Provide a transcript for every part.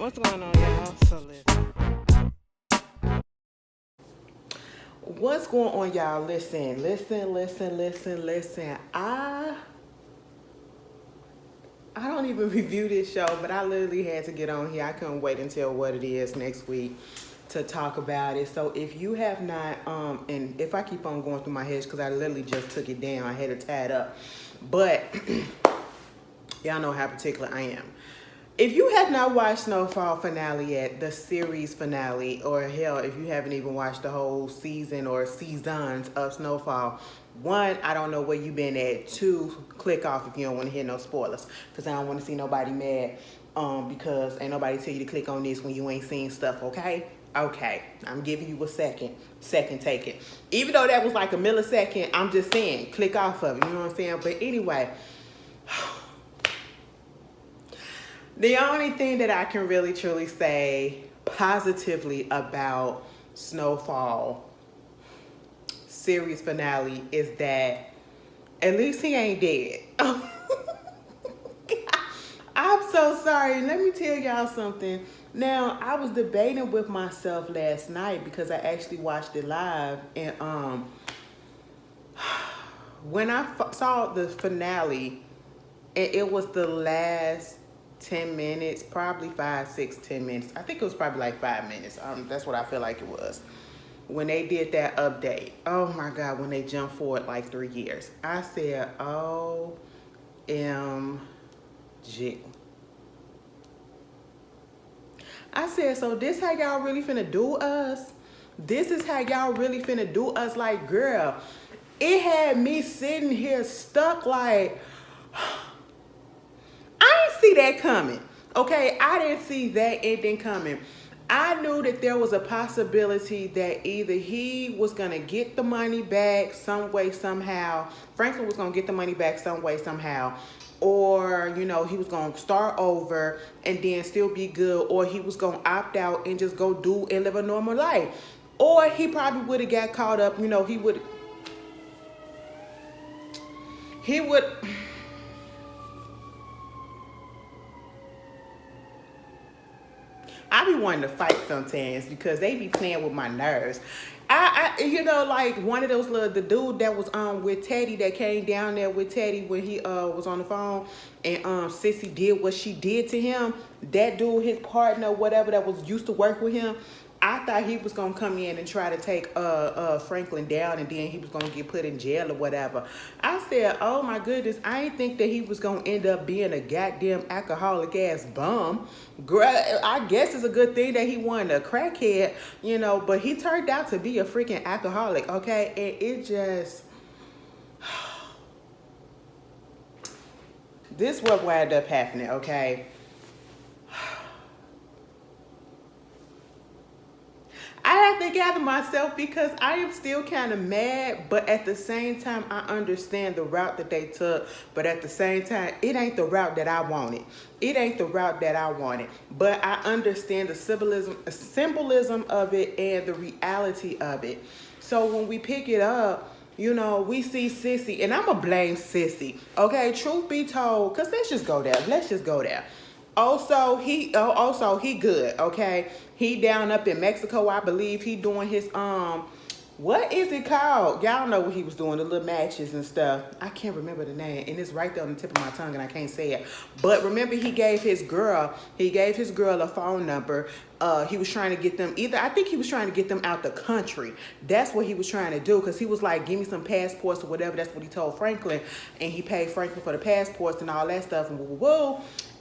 What's going on, y'all? So listen. What's going on, y'all? Listen. I don't even review this show, but I literally had to get on here. I couldn't wait until what it is next week to talk about it. So if you have not, and if I keep on going through my head, because I literally just took it down, I had it tied up. But y'all know how particular I am. If you have not watched Snowfall finale yet, the series finale, or hell, if you haven't even watched the whole season or seasons of Snowfall, one, I don't know where you been at. Two, click off if you don't want to hear no spoilers, because I don't want to see nobody mad. Because ain't nobody tell you to click on this when you ain't seen stuff. Okay, I'm giving you a second take it. Even though that was like a millisecond, I'm just saying, click off of it. You know what I'm saying? But anyway. The only thing that I can really truly say positively about Snowfall series finale is that at least he ain't dead. I'm so sorry. Let me tell y'all something. Now, I was debating with myself last night because I actually watched it live, and when I saw the finale, it was the last 10 minutes, probably 5, 6, 10 minutes. I think it was probably like 5 minutes. That's what I feel like it was. When they did that update, oh my God, when they jumped forward like 3 years, I said, OMG. I said, so this how y'all really finna do us? This is how y'all really finna do us? Like, girl, it had me sitting here stuck like, I didn't see that coming. Okay, I didn't see that ending coming. I knew that there was a possibility that either he was going to get the money back some way, somehow. Franklin was going to get the money back some way, somehow. Or, you know, he was going to start over and then still be good. Or he was going to opt out and just go do and live a normal life. Or he probably would have got caught up. You know, he would... I be wanting to fight sometimes because they be playing with my nerves. You know, like one of those the dude that was with Teddy, that came down there with Teddy when he was on the phone, and Sissy did what she did to him. That dude, his partner, whatever, that was used to work with him. I thought he was gonna come in and try to take Franklin down, and then he was gonna get put in jail or whatever. I said, oh my goodness, I didn't think that he was gonna end up being a goddamn alcoholic ass bum. Girl, I guess it's a good thing that he wasn't a crackhead, you know, but he turned out to be a freaking alcoholic, okay? And it just... This what wound up happening, okay? I have to gather myself because I am still kind of mad, but at the same time, I understand the route that they took. But at the same time, it ain't the route that I wanted. It ain't the route that I wanted. But I understand the symbolism of it and the reality of it. So when we pick it up, you know, we see Sissy, and I'm going to blame Sissy. Okay, truth be told, because let's just go there. Also, he good, okay? He down up in Mexico, I believe. He doing his what is it called? Y'all know what he was doing, the little matches and stuff. I can't remember the name, and it's right there on the tip of my tongue, and I can't say it. But remember, he gave his girl a phone number. He was trying to get them I think he was trying to get them out the country. That's what he was trying to do, because he was like, give me some passports or whatever. That's what he told Franklin, and he paid Franklin for the passports and all that stuff, and woo.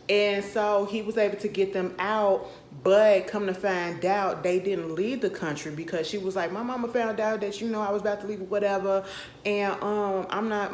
And so he was able to get them out, but come to find out, they didn't leave the country because she was like, my mama found out that, you know, I was about to leave or whatever, and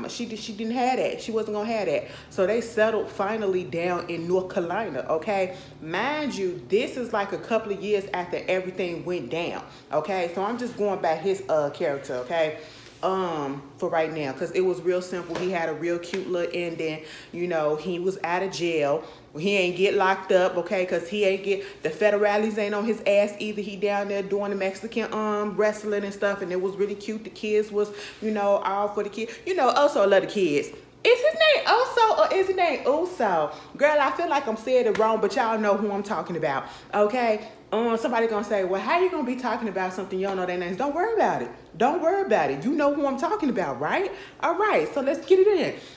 she didn't have that. She wasn't gonna have that. So they settled finally down in North Carolina, okay? Mind you, this is like a couple of years after everything went down, okay? So I'm just going by his character, okay? For right now, because it was real simple. He had a real cute little ending. You know, he was out of jail. He ain't get locked up, okay, because he ain't get, the federales ain't on his ass either. He down there doing the Mexican wrestling and stuff, and it was really cute. The kids was, you know, all for the kids. You know, also a lot of kids. Is his name Oso or is his name Uso? Girl, I feel like I'm saying it wrong, but y'all know who I'm talking about. Okay? Somebody gonna say, well, how you gonna be talking about something you don't know their names? Don't worry about it. Don't worry about it. You know who I'm talking about, right? All right, so let's get it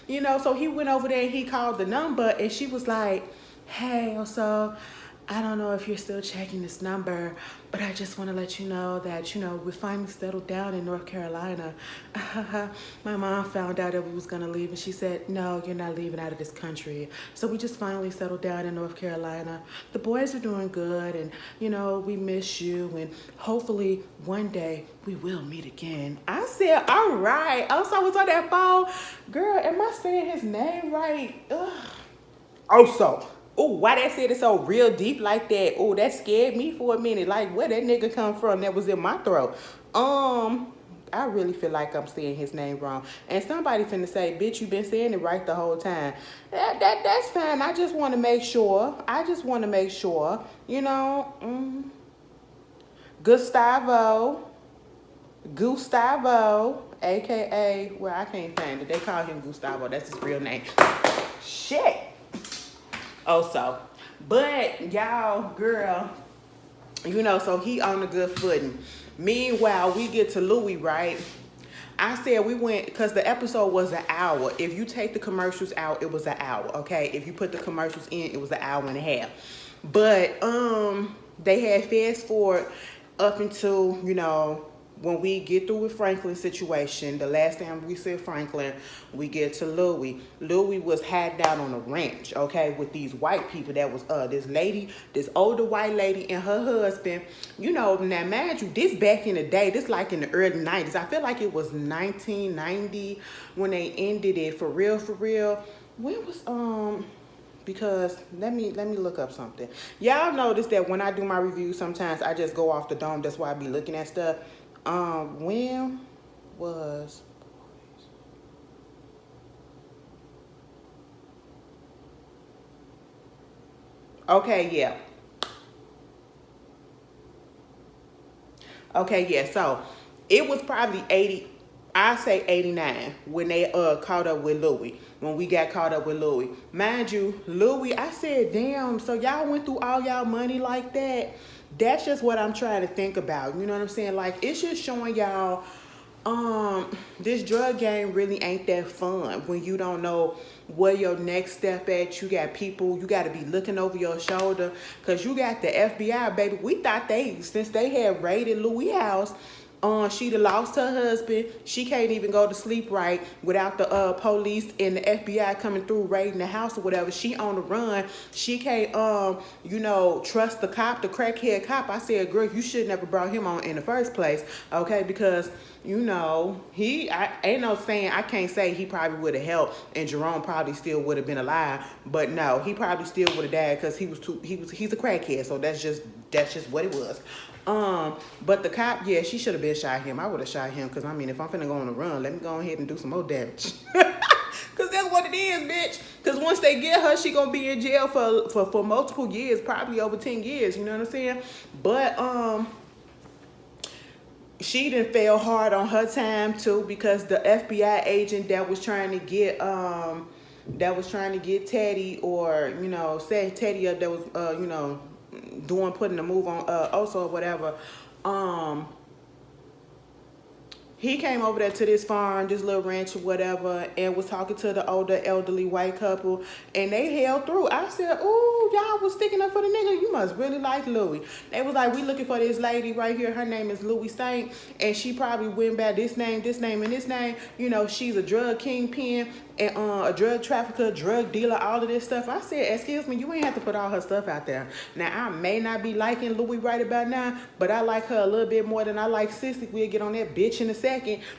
in. So he went over there and he called the number and she was like, hey, Oso, I don't know if you're still checking this number, but I just want to let you know that, we finally settled down in North Carolina. My mom found out that we was going to leave, and she said, no, you're not leaving out of this country. So we just finally settled down in North Carolina. The boys are doing good, and, we miss you, and hopefully one day we will meet again. I said, all right. Also, I was on that phone. Girl, am I saying his name right? Ugh. Also, oh, why that said it so real deep like that? Oh, that scared me for a minute. Like, where that nigga come from that was in my throat? I really feel like I'm saying his name wrong. And somebody finna say, bitch, you been saying it right the whole time. That's fine. I just want to make sure. Gustavo, a.k.a., well, I can't find it. They call him Gustavo. That's his real name. Shit. Also, but y'all, girl, so he on a good footing. Meanwhile, we get to Louis, right? I said we went, because the episode was an hour. If you take the commercials out, it was an hour, okay? If you put the commercials in, it was an hour and a half. But they had fast forward up until, when we get through with Franklin's situation, the last time we said Franklin, we get to Louis. Louis was hiding out on a ranch, okay, with these white people. That was this older white lady and her husband. Now mind you, this back in the day, this like in the early 90s. I feel like it was 1990 when they ended it for real. When was because let me look up something. Y'all notice that when I do my reviews, sometimes I just go off the dome. That's why I be looking at stuff. When was okay, yeah. Okay, yeah. So it was probably 80, I say 89 when they caught up with Louis. When we got caught up with Louis. Mind you, Louis, I said, damn, so y'all went through all y'all money like that? That's just what I'm trying to think about. You know what I'm saying? Like, it's just showing y'all this drug game really ain't that fun when you don't know where your next step at. You got people, you got to be looking over your shoulder because you got the FBI, baby. We thought since they had raided Louis' house, she'd have lost her husband. She can't even go to sleep right without the police and the FBI coming through raiding the house or whatever. She on the run. She can't, trust the cop, the crackhead cop. I said, girl, you should never brought him on in the first place, okay? Because I ain't no saying, I can't say he probably would have helped and Jerome probably still would have been alive, but no, he probably still would have died because he's a crackhead. So that's just what it was. But the cop, yeah, she should have been shot him. I would have shot him because, if I'm finna go on a run, let me go ahead and do some more damage. Because that's what it is, bitch. Because once they get her, she gonna be in jail for multiple years, probably over 10 years, you know what I'm saying? But, she done fell hard on her time, too, because the FBI agent that was trying to get, Teddy or, set Teddy up that was, putting the move on also or whatever, he came over there to this farm, this little ranch or whatever, and was talking to the older elderly white couple, and they held through. I said, ooh, y'all was sticking up for the nigga. You must really like Louis. They was like, we looking for this lady right here. Her name is Louis Saint, and she probably went by this name, and this name. She's a drug kingpin and a drug trafficker, drug dealer, all of this stuff. I said, excuse me, you ain't have to put all her stuff out there. Now, I may not be liking Louis right about now, but I like her a little bit more than I like Sissy. We'll get on that bitch in a second.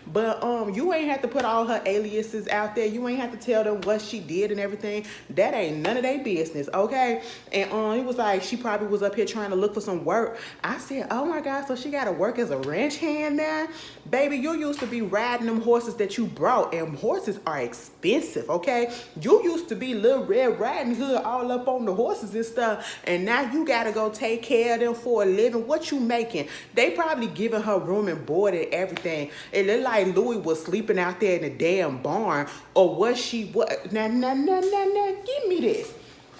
But you ain't have to put all her aliases out there. You ain't have to tell them what she did and everything. That ain't none of their business, okay? And it was like she probably was up here trying to look for some work. I said, oh my God, so she got to work as a ranch hand now? Baby, you used to be riding them horses that you brought, and horses are expensive. expensive, okay? You used to be Little Red Riding Hood all up on the horses and stuff, and now you gotta go take care of them for a living. What you making? They probably giving her room and board and everything. It looked like Louis was sleeping out there in the damn barn, or was she what? Now, give me this.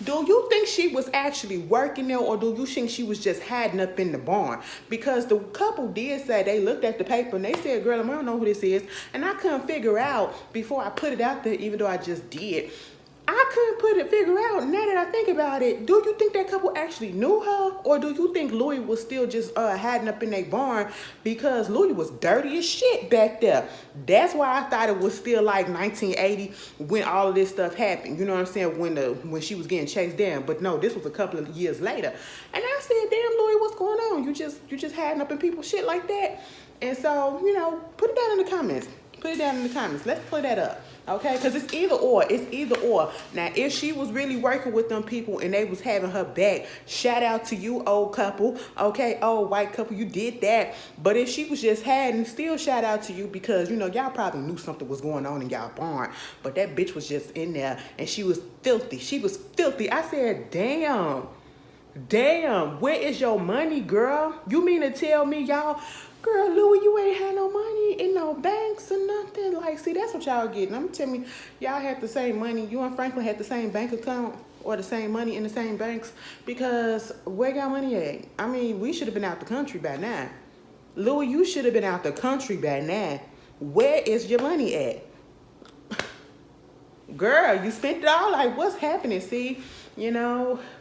Do you think she was actually working there, or do you think she was just hiding up in the barn? Because the couple did say they looked at the paper and they said, girl, I don't know who this is. And I couldn't figure out before I put it out there, even though I just did. I couldn't figure out, now that I think about it, do you think that couple actually knew her? Or do you think Louis was still just hiding up in their barn because Louis was dirty as shit back there? That's why I thought it was still like 1980 when all of this stuff happened. You know what I'm saying? When she was getting chased down. But no, this was a couple of years later. And I said, damn, Louis, what's going on? You just hiding up in people's shit like that? And so, put it down in the comments. Put it down in the comments. Let's play that up. Okay, because it's either or. It's either or. Now, if she was really working with them people and they was having her back, shout out to you, old couple. Okay, old white couple, you did that. But if she was just hiding, still shout out to you because, y'all probably knew something was going on in y'all barn. But that bitch was just in there and she was filthy. She was filthy. I said, damn, where is your money, girl? You mean to tell me y'all... Girl, Louis, you ain't had no money in no banks or nothing. Like, see, that's what y'all getting. I'm telling you, y'all had the same money. You and Franklin had the same bank account or the same money in the same banks. Because where y'all money at? I mean, we should have been out the country by now. Louis, you should have been out the country by now. Where is your money at? Girl, you spent it all. Like, what's happening? See,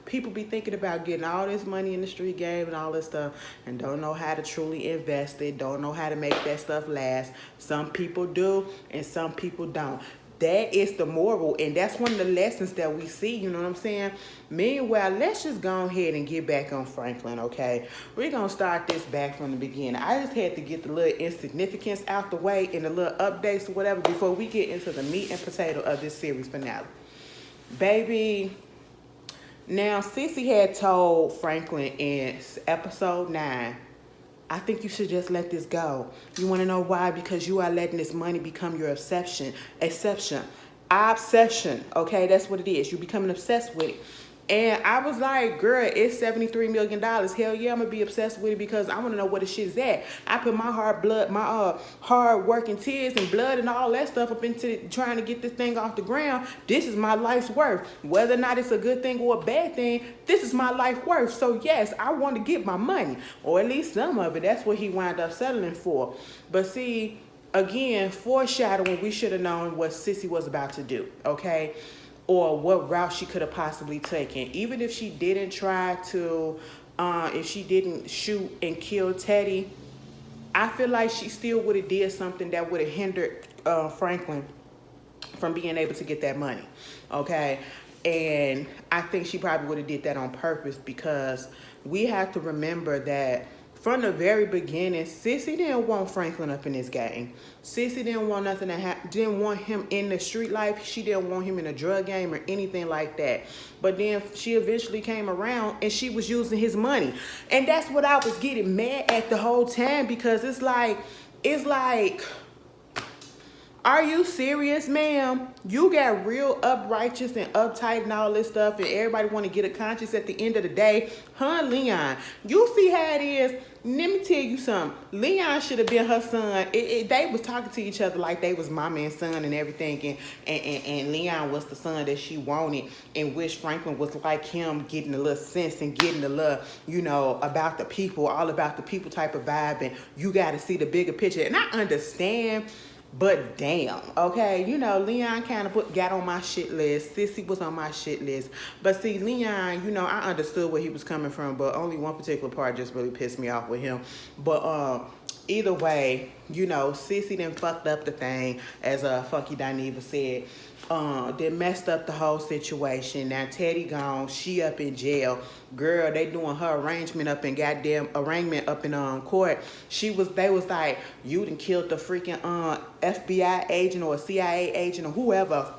people be thinking about getting all this money in the street game and all this stuff and don't know how to truly invest it, don't know how to make that stuff last. Some people do and some people don't. That is the moral, and that's one of the lessons that we see, you know what I'm saying? Meanwhile, let's just go ahead and get back on Franklin, okay? We're going to start this back from the beginning. I just had to get the little insignificance out the way and the little updates or whatever before we get into the meat and potato of this series finale. Baby, now Sissy had told Franklin in episode 9, I think you should just let this go. You want to know why? Because you are letting this money become your obsession. Obsession. Okay, that's what it is. You're becoming obsessed with it. And I was like, girl, it's $73 million. Hell yeah, I'm going to be obsessed with it because I want to know where the shit's at. I put my hard working tears and blood and all that stuff up into trying to get this thing off the ground. This is my life's worth. Whether or not it's a good thing or a bad thing, this is my life worth. So yes, I want to get my money, or at least some of it. That's what he wound up settling for. But see, again, foreshadowing, we should have known what Sissy was about to do, okay? Or what route she could have possibly taken. Even if she didn't try to, if she didn't shoot and kill Teddy, I feel like she still would have did something that would have hindered Franklin from being able to get that money, okay? And I think she probably would have did that on purpose because we have to remember that from the very beginning, Sissy didn't want Franklin up in this game. Sissy didn't want nothing to happen. Didn't want him in the street life. She didn't want him in a drug game or anything like that. But then she eventually came around and she was using his money. And that's what I was getting mad at the whole time because it's like, are you serious, ma'am? You got real uprighteous and uptight and all this stuff, and everybody want to get a conscience at the end of the day. Huh, Leon? You see how it is? Let me tell you something. Leon should have been her son. They was talking to each other like they was mama and son and everything, and Leon was the son that she wanted, and wish Franklin was like him, getting a little sense and getting a little, about the people, all about the people type of vibe, and you got to see the bigger picture. And I understand. But damn, okay, Leon kind of got on my shit list. Sissy was on my shit list. But see, Leon, I understood where he was coming from, but only one particular part just really pissed me off with him. But either way, Sissy done fucked up the thing, as Funky Dineva said. They messed up the whole situation. Now Teddy gone, she up in jail. Girl, they doing her arrangement up in court. They was like, you done killed the freaking FBI agent or a CIA agent or whoever,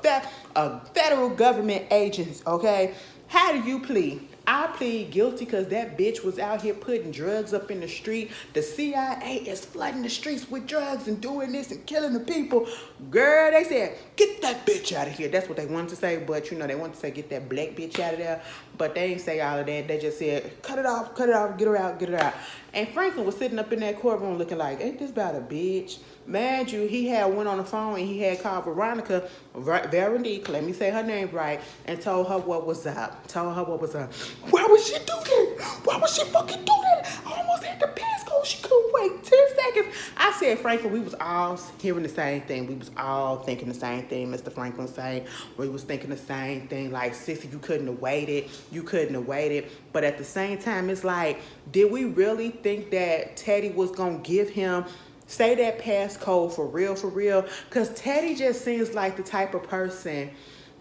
a federal government agent, okay? How do you plead? I plead guilty because that bitch was out here putting drugs up in the street. The CIA is flooding the streets with drugs and doing this and killing the people. Girl, they said, get that bitch out of here. That's what they wanted to say, but they wanted to say, get that black bitch out of there. But they didn't say all of that. They just said, cut it off, get her out, get her out. And Franklin was sitting up in that courtroom looking like, ain't this about a bitch? Mind you, he had went on the phone and he had called Veronica, Veronique, let me say her name right, and told her what was up. Why would she do that? Why would she fucking do that? I almost had the passcode. She couldn't wait 10 seconds. I said, Franklin, we was all hearing the same thing. We was all thinking the same thing, Mr. Franklin said. We was thinking the same thing. Like, sissy, you couldn't have waited. But at the same time, it's like, did we really think that Teddy was going to give him say that passcode for real? Because Teddy just seems like the type of person,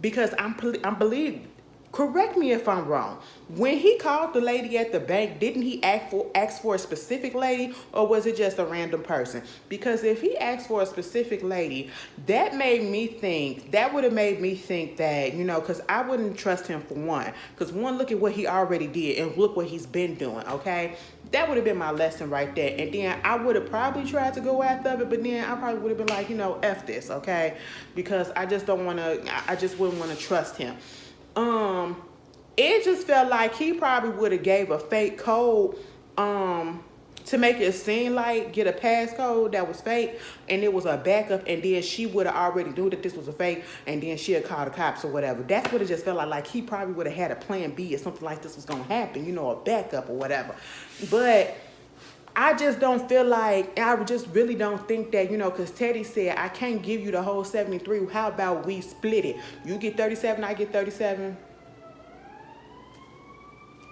because I'm believe, correct me if I'm wrong, when he called the lady at the bank, didn't he ask for a specific lady, or was it just a random person? Because if he asked for a specific lady, that would have made me think that, because I wouldn't trust him for one. Because one, look at what he already did and look what he's been doing, okay? That would have been my lesson right there. And then I would have probably tried to go after it, but then I probably would have been like, F this, okay? Because I just wouldn't want to trust him. It just felt like he probably would have gave a fake code, to make it seem like get a passcode that was fake and it was a backup, and then she would have already knew that this was a fake, and then she'd call the cops or whatever. That's what it just felt like he probably would have had a plan B if something like this was going to happen, a backup or whatever. But I just don't feel like, I just really don't think that, because Teddy said, I can't give you the whole 73. How about we split it? You get 37, I get 37.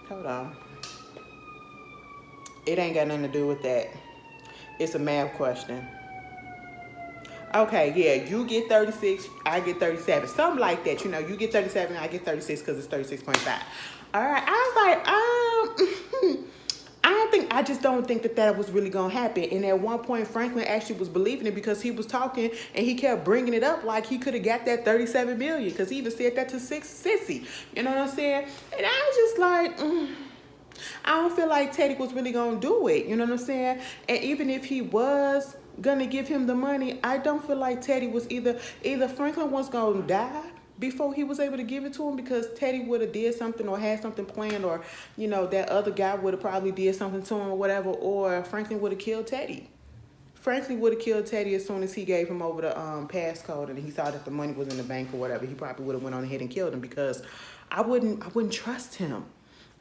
Hold on. It ain't got nothing to do with that. It's a math question. Okay, yeah, you get 36, I get 37. Something like that, you get 37, I get 36 because it's 36.5. All right, I was like, I just don't think that was really going to happen. And at one point, Franklin actually was believing it because he was talking and he kept bringing it up like he could have got that 37 million, because he even said that to Sissy. You know what I'm saying? And I was just like, I don't feel like Teddy was really going to do it. You know what I'm saying? And even if he was going to give him the money, I don't feel like Teddy was either Franklin was going to die before he was able to give it to him, because Teddy would have did something or had something planned, or, that other guy would have probably did something to him or whatever, or Franklin would have killed Teddy. Franklin would have killed Teddy as soon as he gave him over the passcode and he saw that the money was in the bank or whatever. He probably would have went on ahead and killed him, because I wouldn't trust him.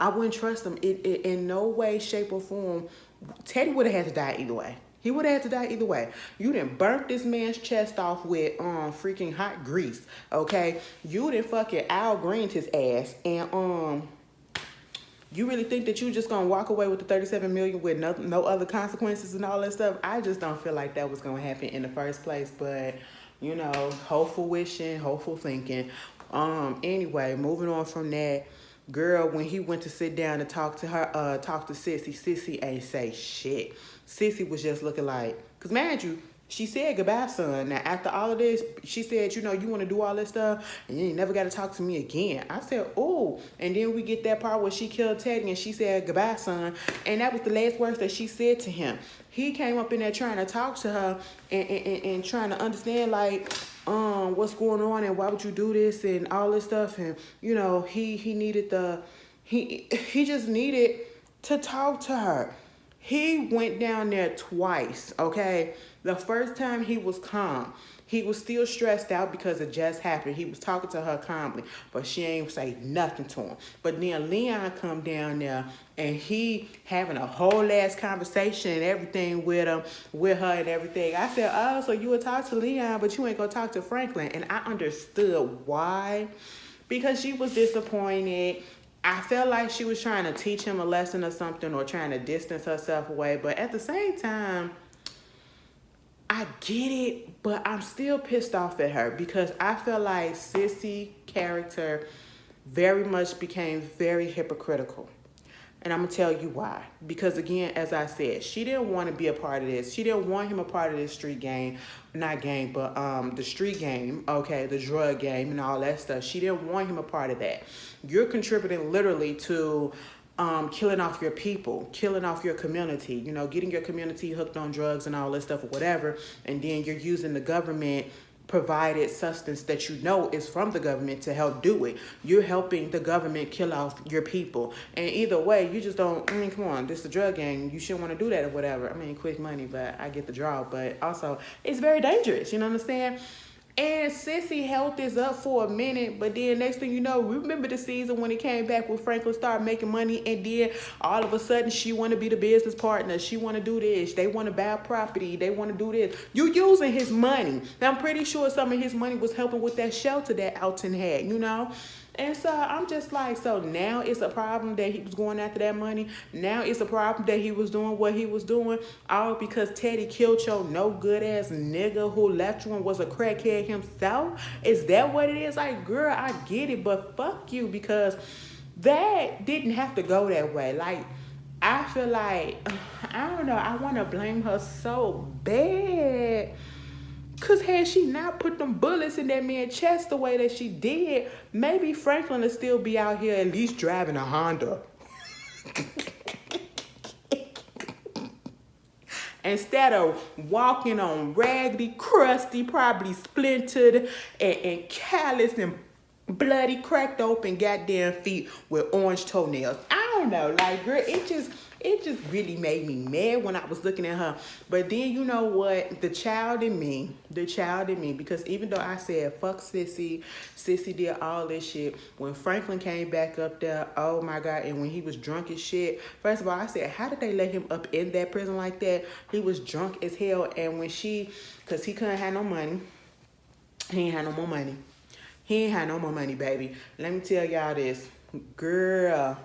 I wouldn't trust him in no way, shape, or form. Teddy would have had to die either way. He would have had to die either way. You done burnt this man's chest off with freaking hot grease, okay? You done fucking Al Green'd his ass, and you really think that you just gonna walk away with the 37 million with no other consequences and all that stuff? I just don't feel like that was gonna happen in the first place. But hopeful wishing, hopeful thinking. Anyway, moving on from that. Girl, when he went to sit down and talk to Sissy ain't say shit. Sissy was just looking like, because mind you, she said goodbye, son. Now, after all of this, she said, you want to do all this stuff, and you never got to talk to me again. I said, oh. And then we get that part where she killed Teddy, and she said goodbye, son. And that was the last words that she said to him. He came up in there trying to talk to her and trying to understand, like, what's going on and why would you do this and all this stuff. And, he needed he just needed to talk to her. He went down there twice, okay? The first time he was calm. He was still stressed out because it just happened. He was talking to her calmly, but she ain't say nothing to him. But then Leon come down there and he having a whole ass conversation and everything with her and everything. I said, oh, so you would talk to Leon, but you ain't gonna talk to Franklin. And I understood why. Because she was disappointed. I felt like she was trying to teach him a lesson or something, or trying to distance herself away. But at the same time, I get it, but I'm still pissed off at her, because I feel like Sissy character very much became very hypocritical. And I'm going to tell you why. Because again, as I said, she didn't want to be a part of this. She didn't want him a part of this street game. Not game, but the street game, okay, the drug game and all that stuff. She didn't want him a part of that. You're contributing literally to killing off your people, killing off your community, you know, getting your community hooked on drugs and all this stuff or whatever. And then you're using the government provided substance that you know is from the government to help do it. You're helping the government kill off your people. And either way, you just don't, I mean, come on, this is a drug gang. You shouldn't want to do that or whatever. I mean, quick money, but I get the draw. But also, it's very dangerous, you know what I'm saying? And Sissy held this up for a minute, but then next thing you know, remember the season when it came back when Franklin started making money, and then all of a sudden she want to be the business partner. She want to do this. They want to buy property. They want to do this. You using his money. Now, I'm pretty sure some of his money was helping with that shelter that Alton had, you know? And so I'm just like, so now it's a problem that he was going after that money. Now it's a problem that he was doing what he was doing. All because Teddy killed your no good ass nigga who left you and was a crackhead himself. Is that what it is? Like, girl, I get it, but fuck you, because that didn't have to go that way. Like, I feel like, I don't know, I want to blame her so bad. Because had she not put them bullets in that man's chest the way that she did, maybe Franklin would still be out here at least driving a Honda. Instead of walking on raggedy, crusty, probably splintered and calloused and bloody, cracked open goddamn feet with orange toenails. I don't know, like, girl, it just really made me mad when I was looking at her. But then, you know what, the child in me, because even though I said fuck Sissy did all this shit, when Franklin came back up there, oh my God, and when he was drunk as shit, first of all, I said, how did they let him up in that prison like that? He was drunk as hell. And when because he couldn't have no money, he ain't had no more money. He ain't had no more money, baby. Let me tell y'all this. Girl,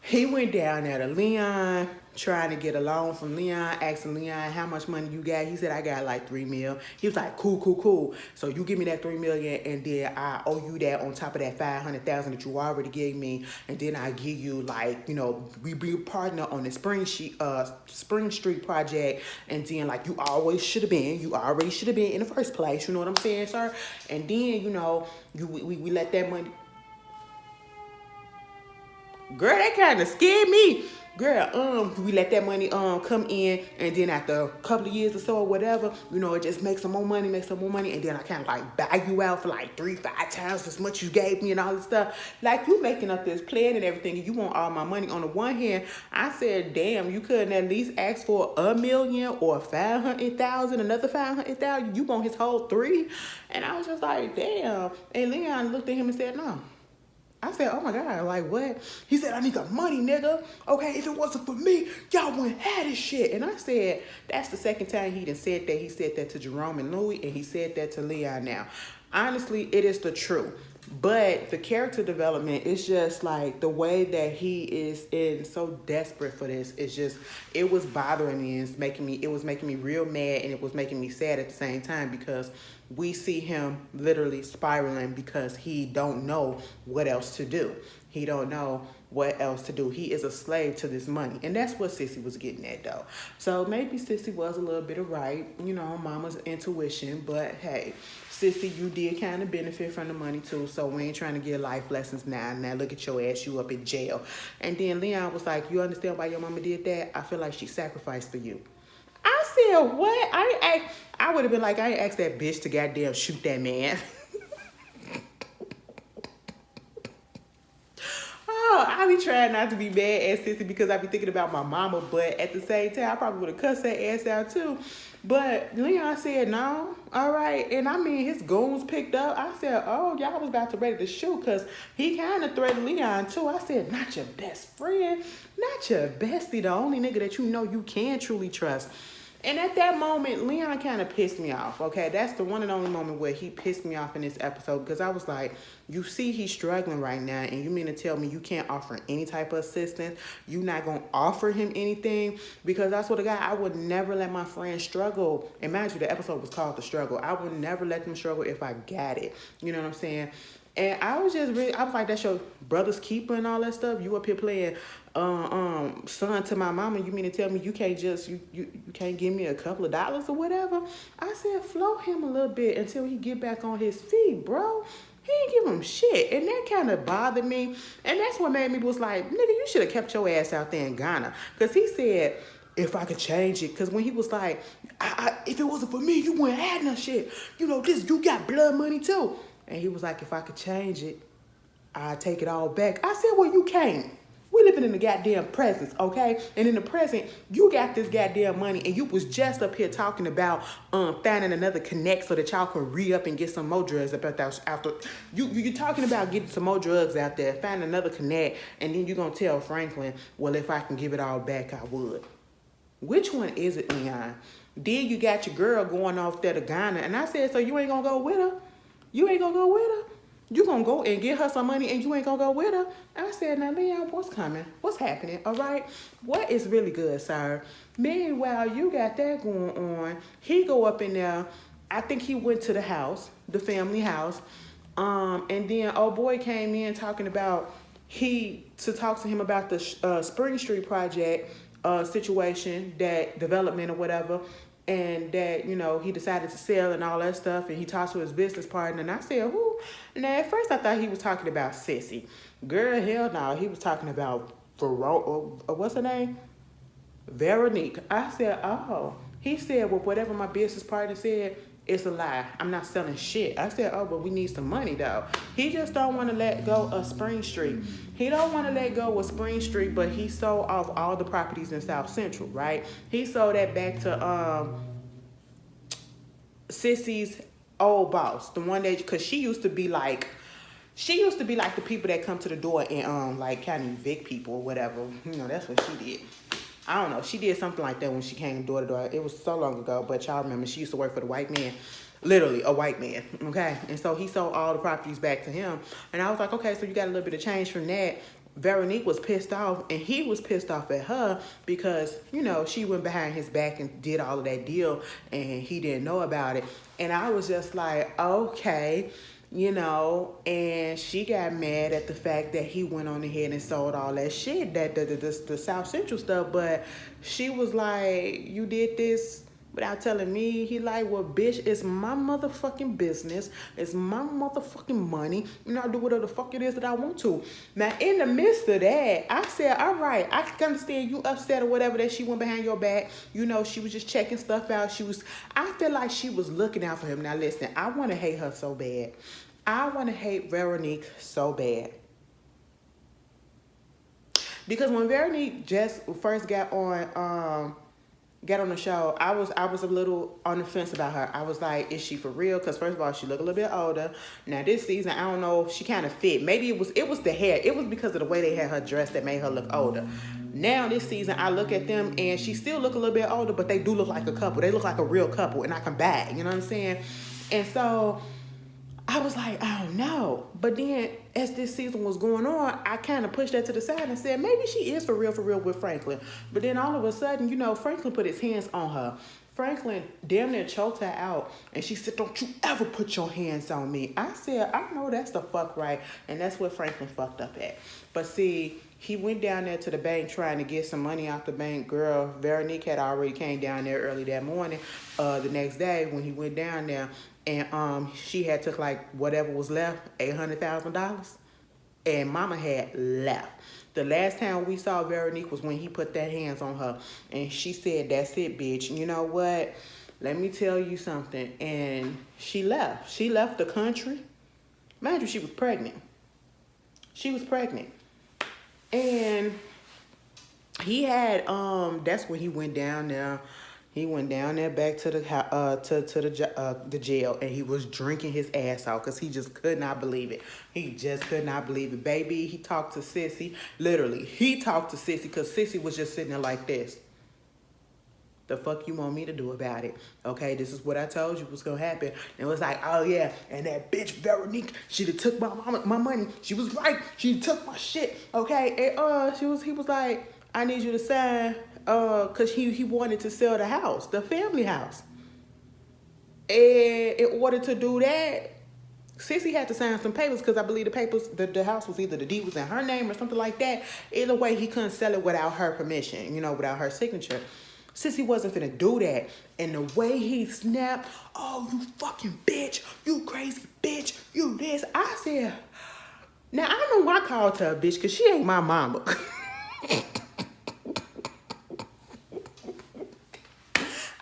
he went down there to Leon, trying to get a loan from Leon, asking Leon how much money you got. He said, I got like $3 million. He was like, cool. So you give me that $3 million, and then I owe you that on top of that $500,000 that you already gave me. And then I give you, like, you know, we be a partner on the Spring Street project. And then, like, you always should have been. You already should have been in the first place. You know what I'm saying, sir? And then, you know, we let that money. Girl, that kind of scared me. Girl, we let that money come in, and then after a couple of years or so or whatever, you know, it just makes some more money, and then I kind of like buy you out for like 3-5 times as much you gave me and all this stuff. Like, you making up this plan and everything, and you want all my money. On the one hand, I said, damn, you couldn't at least ask for $1 million or 500,000, another 500,000. You want his whole 3? And I was just like, damn. And Leon looked at him and said, no. I said, oh my God, like what? He said, I need the money, nigga. Okay, if it wasn't for me, y'all wouldn't have this shit. And I said, that's the second time he done said that. He said that to Jerome and Louis, and he said that to Leon now. Honestly, it is the truth. But the character development is just like the way that he is in so desperate for this. It's just, it was bothering me, and it was making me real mad, and it was making me sad at the same time, because we see him literally spiraling because he don't know what else to do. He don't know what else to do. He is a slave to this money. And that's what Sissy was getting at, though. So maybe Sissy was a little bit of right, you know, mama's intuition. But hey, Sissy, you did kind of benefit from the money too. So we ain't trying to get life lessons now. Now look at your ass, you up in jail. And then Leon was like, you understand why your mama did that? I feel like she sacrificed for you. I said, what? I would have been like, I ain't asked that bitch to goddamn shoot that man. Oh, I be trying not to be mad at Sissy because I be thinking about my mama, but at the same time, I probably would have cussed that ass out too. But Leon said, no, all right. And I mean, his goons picked up. I said, oh, y'all was about to ready to shoot, because he kind of threatened Leon too. I said, not your best friend, not your bestie, the only nigga that you know you can truly trust. And at that moment, Leon kind of pissed me off, okay? That's the one and only moment where he pissed me off in this episode, because I was like, you see he's struggling right now, and you mean to tell me you can't offer any type of assistance? You not going to offer him anything? Because that's what I would never let my friend struggle. And mind you, the episode was called The Struggle. I would never let them struggle if I got it. You know what I'm saying? And I was just really, I was like, that's your brother's keeper and all that stuff. You up here playing son to my mama. You mean to tell me you can't just, you can't give me a couple of dollars or whatever? I said, float him a little bit until he get back on his feet, bro. He ain't give him shit. And that kind of bothered me. And that's what made me was like, nigga, you should have kept your ass out there in Ghana. Because he said, if I could change it. Because when he was like, if it wasn't for me, you wouldn't have no shit. You know, you got blood money too. And he was like, if I could change it, I'd take it all back. I said, well, you can't. We living in the goddamn present, okay? And in the present, you got this goddamn money, and you was just up here talking about finding another connect so that y'all can re-up and get some more drugs up after. You're talking about getting some more drugs out there, find another connect, and then you're going to tell Franklin, well, if I can give it all back, I would. Which one is it, Leon? Then you got your girl going off there to Ghana, and I said, so you ain't going to go with her? You ain't going to go with her? You gonna go and get her some money and you ain't gonna go with her? I said, now, Leon, what's coming? What's happening, all right? What is really good, sir? Meanwhile, you got that going on. He go up in there. I think he went to the house, the family house. And then old boy came in talking about to talk to him about the Spring Street project situation, that development or whatever. And that, you know, he decided to sell and all that stuff. And he talked to his business partner. And I said, who? Now, at first, I thought he was talking about Sissy. Girl, hell no. He was talking about, what's her name? Veronique. I said, oh. He said, well, whatever my business partner said, it's a lie. I'm not selling shit. I said, oh, but we need some money, though. He just don't want to let go of Spring Street. He don't want to let go of Spring Street, but he sold off all the properties in South Central, right? He sold that back to Sissy's old boss, the one that, because she used to be like the people that come to the door and like kind of evict people or whatever. You know, that's what she did. I don't know. She did something like that when she came door to door. It was so long ago, but y'all remember she used to work for the white man. Literally a white man, okay? And so he sold all the properties back to him. And I was like, okay, so you got a little bit of change from that. Veronique was pissed off, and he was pissed off at her because, you know, she went behind his back and did all of that deal, and he didn't know about it. And I was just like, okay, you know, and she got mad at the fact that he went on ahead and sold all that shit, that the South Central stuff. But she was like, you did this without telling me. He like, well, bitch, it's my motherfucking business. It's my motherfucking money. And I'll do whatever the fuck it is that I want to. Now, in the midst of that, I said, all right, I can understand you upset or whatever that she went behind your back. You know, she was just checking stuff out. I feel like she was looking out for him. Now, listen, I want to hate her so bad. I want to hate Veronique so bad. Because when Veronique just first got on the show, I was a little on the fence about her. I was like, is she for real? Because first of all, she looked a little bit older. Now this season, I don't know, she kind of fit. Maybe it was the hair. It was because of the way they had her dressed that made her look older. Now this season, I look at them and she still look a little bit older, but they do look like a couple. They look like a real couple, and I can buy it. You know what I'm saying? And so I was like, I don't know. But then as this season was going on, I kind of pushed that to the side and said, maybe she is for real with Franklin. But then all of a sudden, you know, Franklin put his hands on her. Franklin damn near choked her out. And she said, don't you ever put your hands on me. I said, I know that's the fuck right. And that's what Franklin fucked up at. But see, he went down there to the bank trying to get some money out the bank. Girl, Veronique had already came down there early that morning, the next day when he went down there. And she had took like whatever was left, $800,000. And mama had left. The last time we saw Veronique was when he put that hands on her. And she said, that's it, bitch. And you know what? Let me tell you something. And she left. She left the country. Mind you, she was pregnant. She was pregnant. And he had, that's when he went down there. He went down there back to the jail, and he was drinking his ass out because he just could not believe it. He just could not believe it. Baby, he talked to Sissy. Literally, he talked to Sissy because Sissy was just sitting there like this. The fuck you want me to do about it? Okay, this is what I told you was gonna happen. And it was like, oh yeah, and that bitch Veronique, she done took my money. She was right. She took my shit. Okay, and he was like, I need you to sign. Cause he wanted to sell the house, the family house. And in order to do that, Sissy had to sign some papers because I believe the papers, the house was either the deed was in her name or something like that. Either way, he couldn't sell it without her permission, without her signature. Sissy wasn't finna do that. And the way he snapped, oh, you fucking bitch, you crazy bitch, you this. I said, now I know I called her a bitch because she ain't my mama.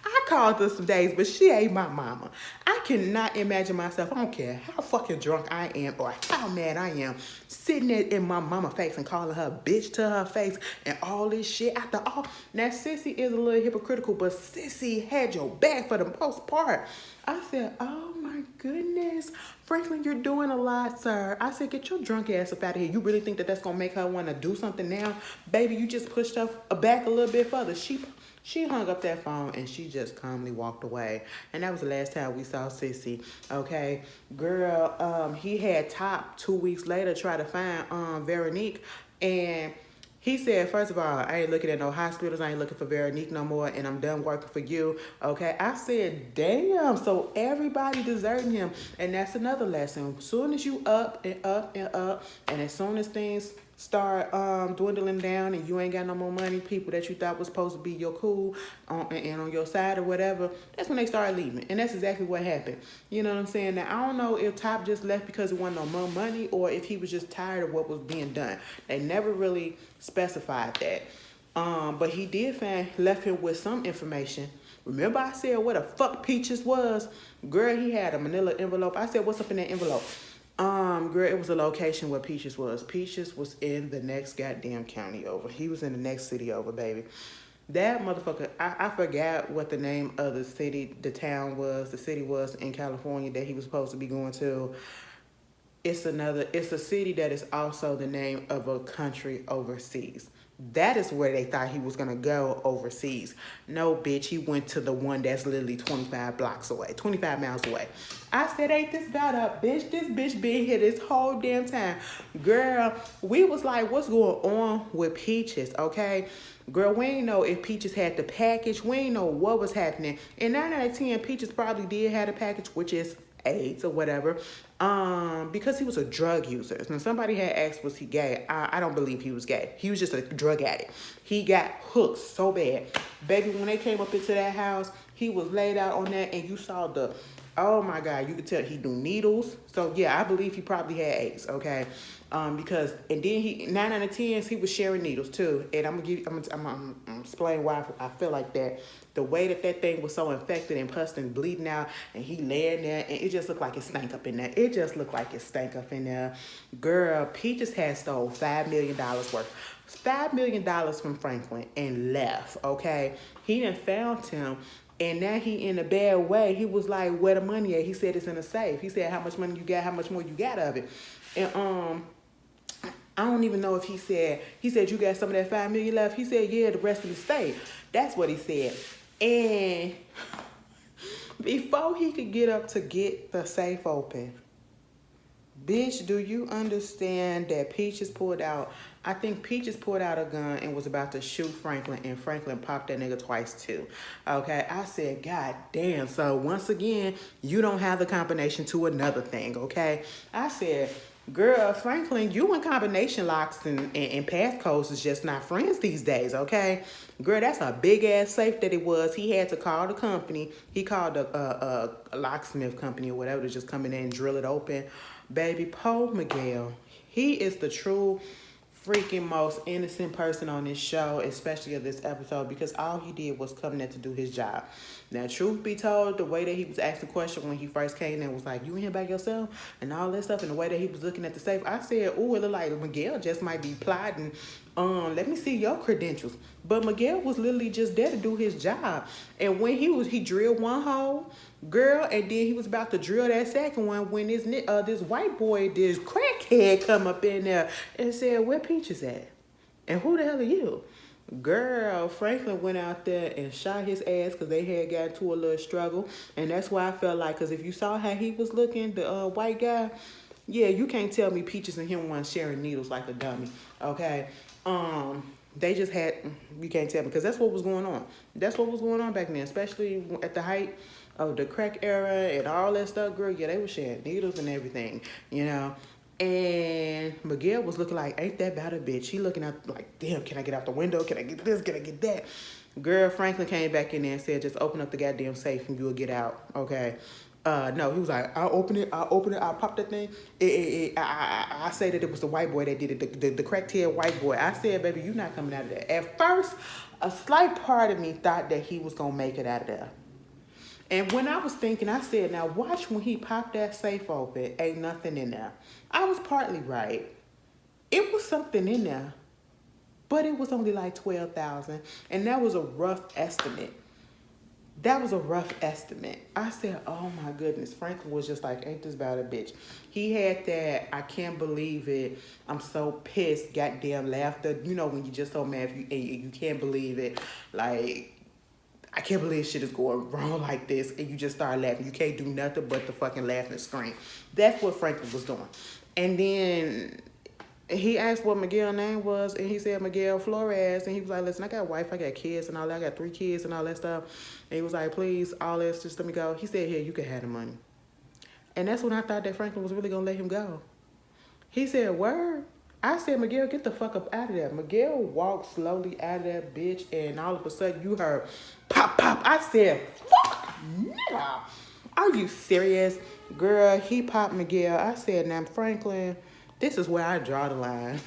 I called her some days, but she ain't my mama. I cannot imagine myself, I don't care how fucking drunk I am or how mad I am, sitting there in my mama face and calling her a bitch to her face and all this shit. After all, now Sissy is a little hypocritical, but Sissy had your back for the most part. I said, oh my goodness, Franklin, you're doing a lot, sir. I said, get your drunk ass up out of here. You really think that that's gonna make her want to do something now? Baby, you just pushed her back a little bit further. She hung up that phone and she just calmly walked away. And that was the last time we saw Sissy. Okay, girl, he had Top 2 weeks later try to find Veronique, and he said, first of all, I ain't looking at no hospitals. I ain't looking for Veronique no more, and I'm done working for you. Okay, I said, damn. So everybody deserting him, and that's another lesson. As soon as you up and up and up, and as soon as things start dwindling down and you ain't got no more money, people that you thought was supposed to be your cool and on your side or whatever, that's when they start leaving. And that's exactly what happened. You know what I'm saying? Now, I don't know if Top just left because he wanted no more money or if he was just tired of what was being done. They never really specified that. But he did left him with some information. Remember I said what the fuck Peaches was? Girl, he had a manila envelope. I said, what's up in that envelope? Girl, it was a location where Peaches was. Peaches was in the next goddamn county over. He was in the next city over, baby. That motherfucker, I forgot what the name of the city was in California that he was supposed to be going to. It's a city that is also the name of a country overseas. That is where they thought he was going to go overseas. No, bitch, he went to the one that's literally 25 miles away. I said, ain't this about up, bitch? This bitch been here this whole damn time. Girl, we was like, what's going on with Peaches, okay? Girl, we ain't know if Peaches had the package. We ain't know what was happening. And 9 out of 10, Peaches probably did have a package, which is AIDS or whatever, because he was a drug user. And somebody had asked, was he gay? I don't believe he was gay. He was just a drug addict. He got hooked so bad. Baby, when they came up into that house, he was laid out on that, and you saw oh my God, you could tell he do needles. So yeah, I believe he probably had AIDS, okay? Because, and then 9 out of 10, he was sharing needles too. And I'm gonna explain why I feel like that. The way that thing was so infected and pussed and bleeding out, and he laying there, and it just looked like it stank up in there. It just looked like it stank up in there. Girl, Peaches had stole $5 million worth. $5 million from Franklin and left, okay? He done found him. And now he in a bad way. He was like, where the money at? He said it's in a safe. He said, how much money you got? How much more you got of it? And I don't even know if he said you got some of that $5 million left. He said, yeah, the rest of the state. That's what he said. And before he could get up to get the safe open, bitch, do you understand that Peaches pulled out? I think Peaches pulled out a gun and was about to shoot Franklin, and Franklin popped that nigga twice too. Okay, I said, God damn. So once again, you don't have the combination to another thing, okay? I said, girl, Franklin, you and combination locks and passcodes is just not friends these days, okay? Girl, that's a big-ass safe that it was. He had to call the company. He called a locksmith company or whatever to just come in there and drill it open. Baby, Poe Miguel, he is the true freaking most innocent person on this show, especially of this episode, because all he did was come there to do his job. Now, truth be told, the way that he was asking questions when he first came in was like, you in here by yourself? And all that stuff, and the way that he was looking at the safe, I said, ooh, it looked like Miguel just might be plotting. Let me see your credentials. But Miguel was literally just there to do his job. And when he drilled one hole, girl, and then he was about to drill that second one when this white boy, this crackhead, come up in there and said, where Peaches at? And who the hell are you? Girl, Franklin went out there and shot his ass because they had got into a little struggle. And that's why I felt like, because if you saw how he was looking, the white guy, yeah, you can't tell me Peaches and him weren't sharing needles like a dummy, okay? They just had, you can't tell me, because that's what was going on. That's what was going on back then, especially at the height of the crack era and all that stuff, girl. Yeah, they were sharing needles and everything, you know. And Miguel was looking like, ain't that bad a bitch? He looking out like, damn, can I get out the window? Can I get this? Can I get that? Girl, Franklin came back in there and said, just open up the goddamn safe and you'll get out, okay? No, he was like, I'll open it, I'll pop that thing. I say that it was the white boy that did it, the crackhead white boy. I said, baby, you not coming out of there. At first, a slight part of me thought that he was going to make it out of there. And when I was thinking, I said, now watch when he popped that safe open, ain't nothing in there. I was partly right. It was something in there, but it was only like 12,000, and that was a rough estimate. That was a rough estimate. I said, oh my goodness. Franklin was just like, ain't this about a bitch? He had that, I can't believe it, I'm so pissed, goddamn laughter. You know when you just so mad you can't believe it. Like, I can't believe shit is going wrong like this, and you just start laughing. You can't do nothing but the fucking laugh and scream. That's what Franklin was doing. And then he asked what Miguel's name was, and he said Miguel Flores, and he was like, listen, I got a wife, I got kids and all that, I got 3 kids and all that stuff. And he was like, please, all this, just let me go. He said, here, you can have the money. And that's when I thought that Franklin was really gonna let him go. He said, word? I said, Miguel, get the fuck up out of there. Miguel walked slowly out of that bitch, and all of a sudden you heard pop, pop. I said, fuck, nigga. Are you serious? Girl, he popped Miguel. I said, now, Franklin, this is where I draw the line.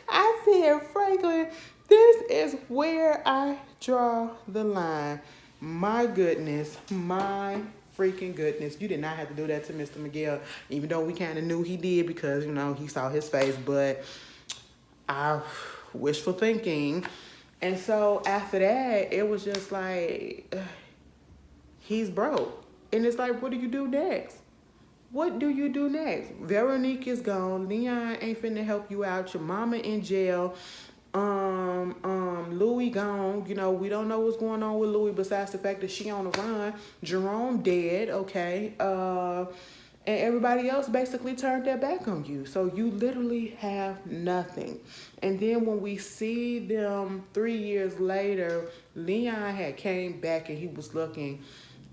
I said, Franklin, this is where I draw the line. My goodness, my freaking goodness. You did not have to do that to Mr. Miguel, even though we kind of knew he did because, you know, he saw his face, but I wishful thinking. And so after that, it was just like, he's broke. And it's like, what do you do next? What do you do next? Veronique is gone. Leon ain't finna help you out. Your mama in jail. Louis gone. You know, we don't know what's going on with Louis besides the fact that she on the run. Jerome dead, okay. And everybody else basically turned their back on you. So you literally have nothing. And then when we see them 3 years later, Leon had came back and he was looking,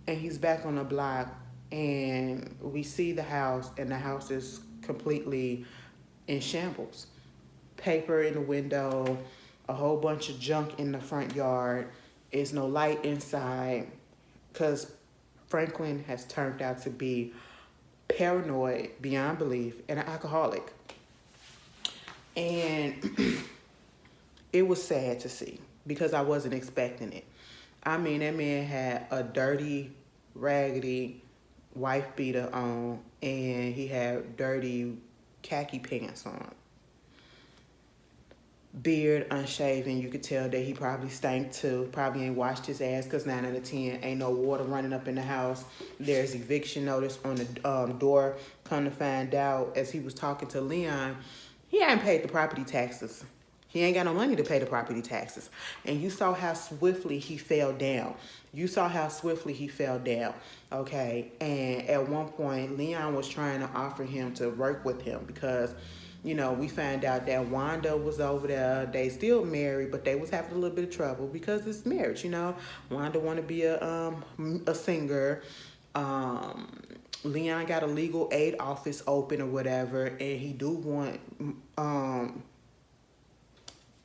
and he's back on the block, and we see the house, and the house is completely in shambles. Paper in the window, a whole bunch of junk in the front yard. There's no light inside because Franklin has turned out to be paranoid beyond belief and an alcoholic. And it was sad to see because I wasn't expecting it. I mean, that man had a dirty, raggedy wife beater on, and he had dirty khaki pants on. Beard unshaven, you could tell that he probably stank too. Probably ain't washed his ass because 9 out of 10 ain't no water running up in the house. There's eviction notice on the door. Come to find out, as he was talking to Leon, he hadn't paid the property taxes. He ain't got no money to pay the property taxes. And you saw how swiftly he fell down. You saw how swiftly he fell down, okay? And at one point, Leon was trying to offer him to work with him because, you know, we found out that Wanda was over there. They still married, but they was having a little bit of trouble because it's marriage, you know. Wanda want to be a singer. Leon got a legal aid office open or whatever, and he do want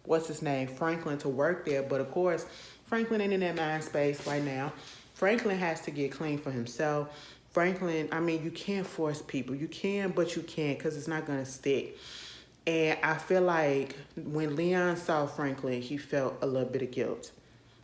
what's his name, Franklin, to work there. But of course, Franklin ain't in that mind space right now. Franklin has to get clean for himself. Franklin, I mean, you can't force people. You can, but you can't because it's not going to stick. And I feel like when Leon saw Franklin, he felt a little bit of guilt.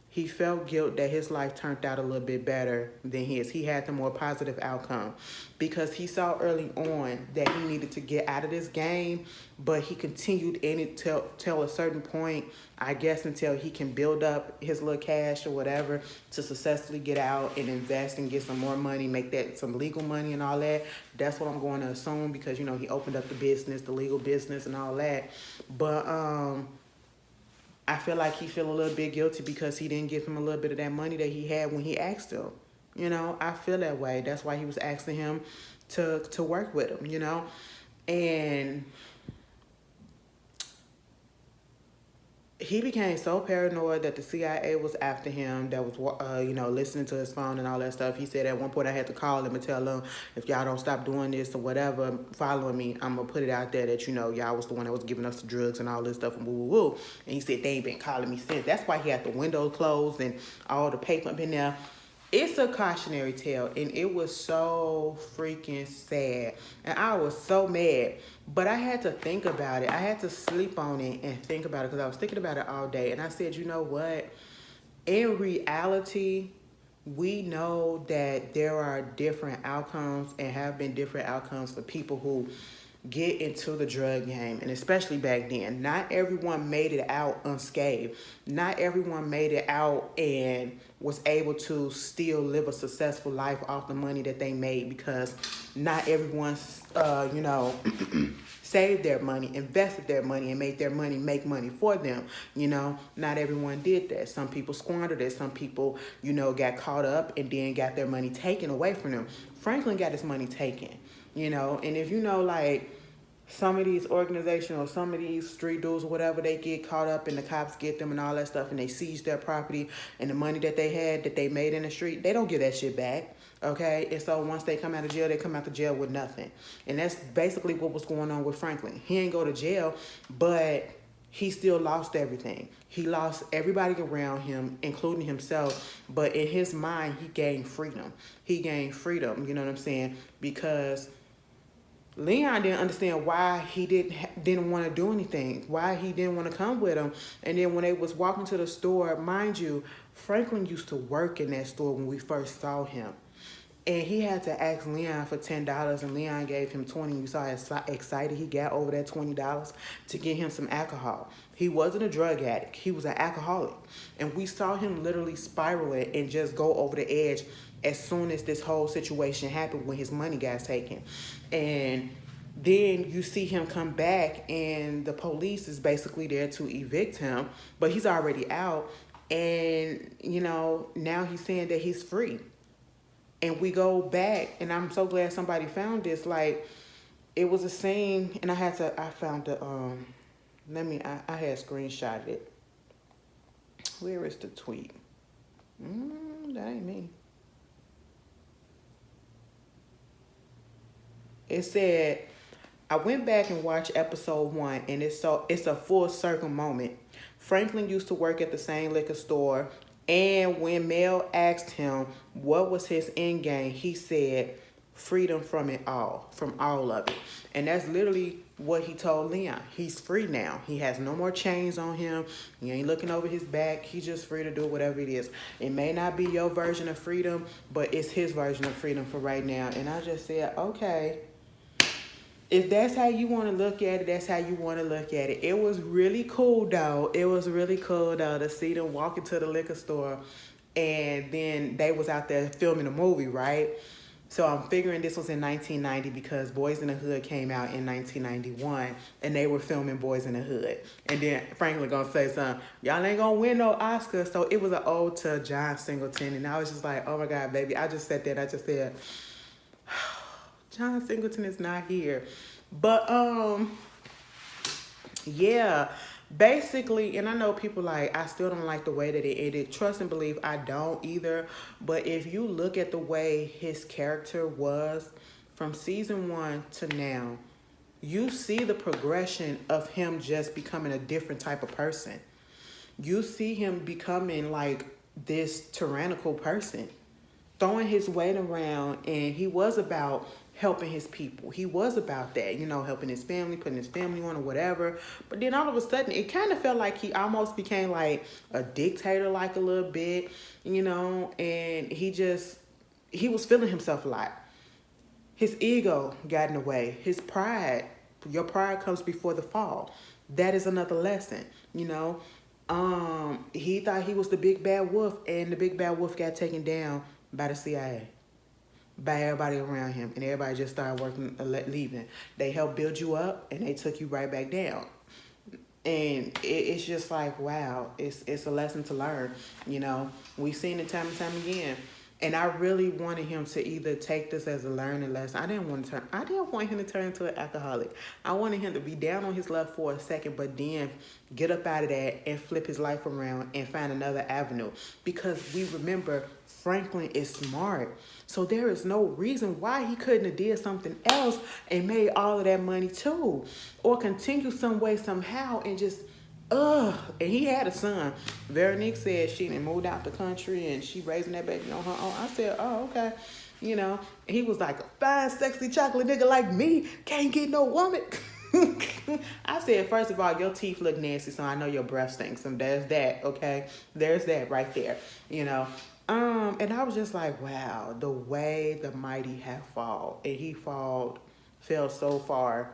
He felt guilt that his life turned out a little bit better than his. He had the more positive outcome because he saw early on that he needed to get out of this game, but he continued in it till a certain point, I guess, until he can build up his little cash or whatever to successfully get out and invest and get some more money, make that some legal money and all that. That's what I'm going to assume because, you know, he opened up the business, the legal business and all that. But I feel like he feel a little bit guilty because he didn't give him a little bit of that money that he had when he asked him. You know, I feel that way. That's why he was asking him to work with him, you know. And he became so paranoid that the CIA was after him, that was, listening to his phone and all that stuff. He said at one point I had to call him and tell him, if y'all don't stop doing this or whatever, following me, I'm going to put it out there that, y'all was the one that was giving us the drugs and all this stuff and woo, woo, woo. And he said they ain't been calling me since. That's why he had the windows closed and all the paper up in there. It's a cautionary tale, and it was so freaking sad. And I was so mad. But I had to think about it. I had to sleep on it and think about it because I was thinking about it all day. And I said, you know what? In reality, we know that there are different outcomes and have been different outcomes for people who get into the drug game, and especially back then. Not everyone made it out unscathed. Not everyone made it out and was able to still live a successful life off the money that they made, because not everyone, saved their money, invested their money, and made their money make money for them. Not everyone did that. Some people squandered it. Some people, got caught up and then got their money taken away from them. Franklin got his money taken, and if like some of these organizations or some of these street dudes or whatever, they get caught up and the cops get them and all that stuff, and they seize their property and the money that they had that they made in the street, they don't get that shit back. Okay, and so once they come out of jail, they come out of jail with nothing. And that's basically what was going on with Franklin. He ain't go to jail, but he still lost everything. He lost everybody around him, including himself. But in his mind, he gained freedom. He gained freedom, you know what I'm saying? Because Leon didn't understand why he didn't want to do anything, why he didn't want to come with him. And then when they was walking to the store, mind you, Franklin used to work in that store when we first saw him. And he had to ask Leon for $10, and Leon gave him $20. You saw how excited he got over that $20 to get him some alcohol. He wasn't a drug addict. He was an alcoholic. And we saw him literally spiraling and just go over the edge as soon as this whole situation happened when his money got taken. And then you see him come back, and the police is basically there to evict him, but he's already out. And, now he's saying that he's free. And we go back, and I'm so glad somebody found this. Like, it was a scene, and I found the, I had screenshotted it. Where is the tweet? That ain't me. It said, I went back and watched episode 1, and it's a full circle moment. Franklin used to work at the same liquor store, and when Mel asked him what was his end game, he said, freedom from it all, from all of it. And that's literally what he told Leon. He's free now. He has no more chains on him. He ain't looking over his back. He's just free to do whatever it is. It may not be your version of freedom, but it's his version of freedom for right now. And I just said, okay, if that's how you want to look at it, that's how you want to look at it. It was really cool, though. It was really cool, though, to see them walk into the liquor store, and then they was out there filming a movie, right? So I'm figuring this was in 1990 because Boys in the Hood came out in 1991, and they were filming Boys in the Hood. And then Franklin gonna say something, y'all ain't gonna win no Oscar. So it was an ode to John Singleton, and I was just like, oh my God, baby. I just sat there and I just said, John Singleton is not here. But yeah, basically, and I know people like, I still don't like the way that it ended. Trust and believe, I don't either. But if you look at the way his character was from season 1 to now, you see the progression of him just becoming a different type of person. You see him becoming like this tyrannical person, throwing his weight around, and he was about helping his people. He was about that, helping his family, putting his family on or whatever. But then all of a sudden, it kind of felt like he almost became like a dictator, like a little bit, and he was feeling himself a lot. His ego got in the way. His pride, your pride comes before the fall. That is another lesson, He thought he was the big bad wolf, and the big bad wolf got taken down by the CIA, by everybody around him, and everybody just started leaving. They helped build you up, and they took you right back down. And it's just like, wow, it's a lesson to learn. We've seen it time and time again. And I really wanted him to either take this as a learning lesson. I didn't want him to turn into an alcoholic. I wanted him to be down on his luck for a second, but then get up out of that and flip his life around and find another avenue. Because we remember Franklin is smart. So there is no reason why he couldn't have did something else and made all of that money too. Or continue some way, somehow, and just and he had a son. Veronique said she done moved out the country and she raising that baby on her own. I said, oh, okay. You know, he was like, a fine, sexy chocolate nigga like me can't get no woman. I said, first of all, your teeth look nasty, so I know your breath stinks. And there's that, okay? There's that right there, you know. And I was just like, wow, the way the mighty have fall. And he fell so far.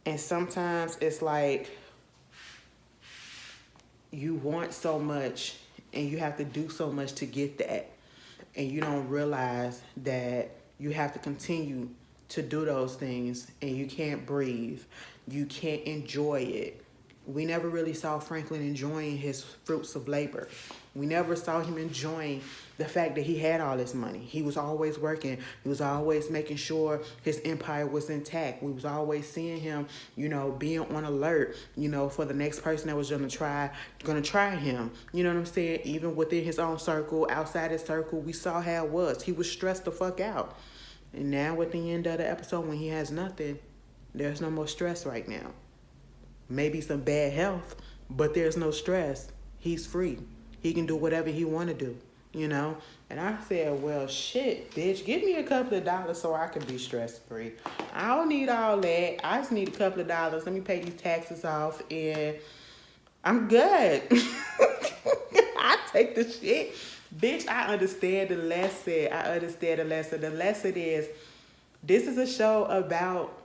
And sometimes it's like, you want so much and you have to do so much to get that. And you don't realize that you have to continue to do those things and you can't breathe. You can't enjoy it. We never really saw Franklin enjoying his fruits of labor. We never saw him enjoying the fact that he had all this money. He was always working. He was always making sure his empire was intact. We was always seeing him, you know, being on alert, you know, for the next person that was gonna try him. You know what I'm saying? Even within his own circle, outside his circle, we saw how it was. He was stressed the fuck out. And now at the end of the episode, when he has nothing, there's no more stress right now. Maybe some bad health, but there's no stress. He's free. He can do whatever he want to do, you know? And I said, well, shit, bitch, give me a couple of dollars so I can be stress-free. I don't need all that. I just need a couple of dollars. Let me pay these taxes off, and I'm good. I take the shit. Bitch, I understand the lesson. The lesson is, this is a show about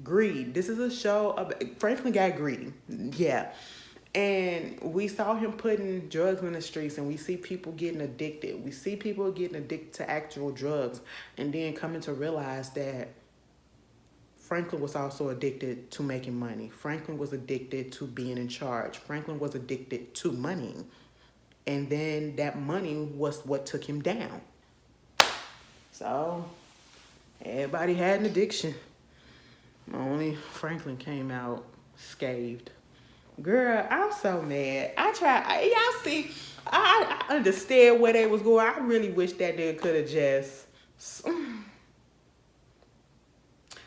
greed. This is a show about Franklin got greedy. Yeah. And we saw him putting drugs in the streets, and we see people getting addicted. We see people getting addicted to actual drugs, and then coming to realize that Franklin was also addicted to making money. Franklin was addicted to being in charge. Franklin was addicted to money. And then that money was what took him down. So everybody had an addiction. Only Franklin came out scathed. Girl, I'm so mad. Y'all see, I understand where they was going. I really wish that nigga could have just...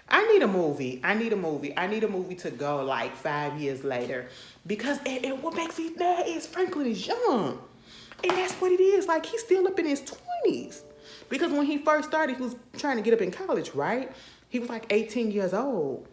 I need a movie to go like 5 years later. Because and what makes me mad is Franklin is young. And that's what it is. Like, he's still up in his 20s. Because when he first started, he was trying to get up in college, right? He was like 18 years old.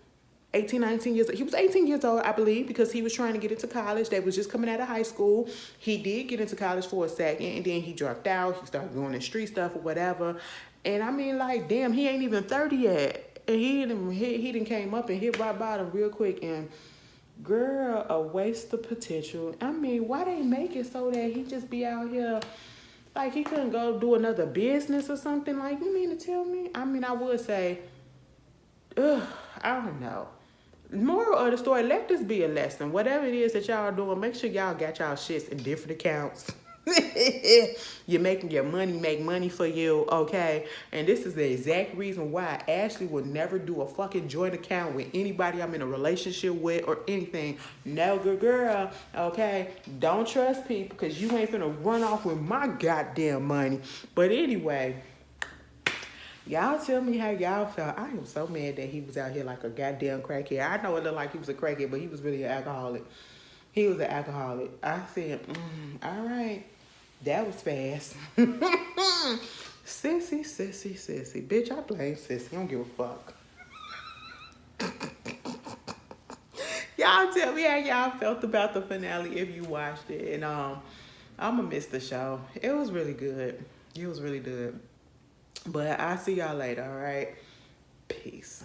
19 years old. He was 18 years old, I believe, because he was trying to get into college. They was just coming out of high school. He did get into college for a second, and then he dropped out. He started doing the street stuff or whatever. And I mean, like, damn, he ain't even 30 yet. And he done came up and hit rock bottom real quick. And girl, a waste of potential. I mean, why they make it so that he just be out here like he couldn't go do another business or something? Like, you mean to tell me? I mean, I would say, I don't know. Moral of the story, let this be a lesson. Whatever it is that y'all are doing, make sure y'all got y'all shits in different accounts. You're making your money make money for you, okay? And this is the exact reason why Ashley would never do a fucking joint account with anybody I'm in a relationship with or anything. No, good girl, okay? Don't trust people because you ain't finna run off with my goddamn money. But anyway, y'all tell me how y'all felt. I am so mad that he was out here like a goddamn crackhead. I know it looked like he was a crackhead, but he was really an alcoholic. He was an alcoholic. I said, all right. That was fast. Sissy. Bitch, I blame Sissy. I don't give a fuck. Y'all tell me how y'all felt about the finale if you watched it. And I'm going to miss the show. It was really good. It was really good. But I'll see y'all later, all right? Peace.